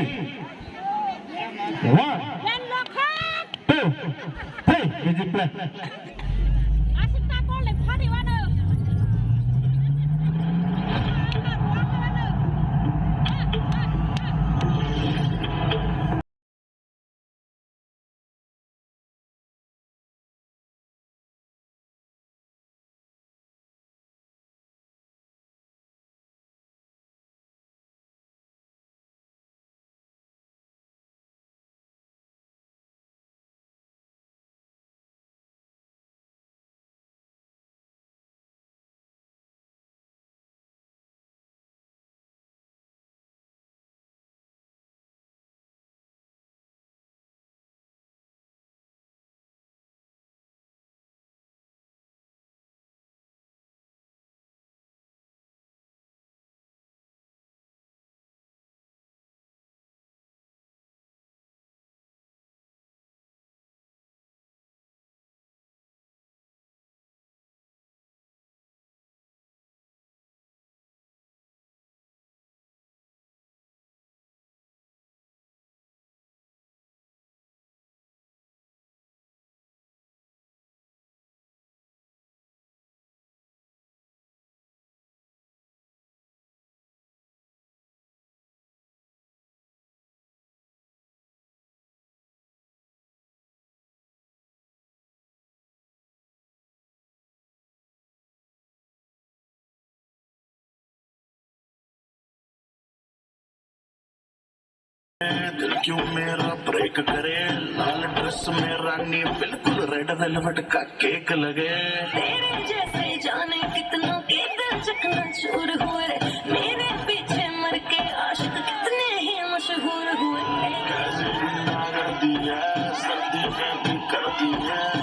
One, two, three. Music play. दिल क्यों मेरा ब्रेक करे, लाल ड्रेस में रानी बिल्कुल रेड वेलवेट का केक लगे। तेरे जैसे जाने कितनों के दिल चकना चूर हुए, मेरे पीछे मर के आशिक कितने ही मशहूर हुए। कर दी है सर्दी में भी कर दी है।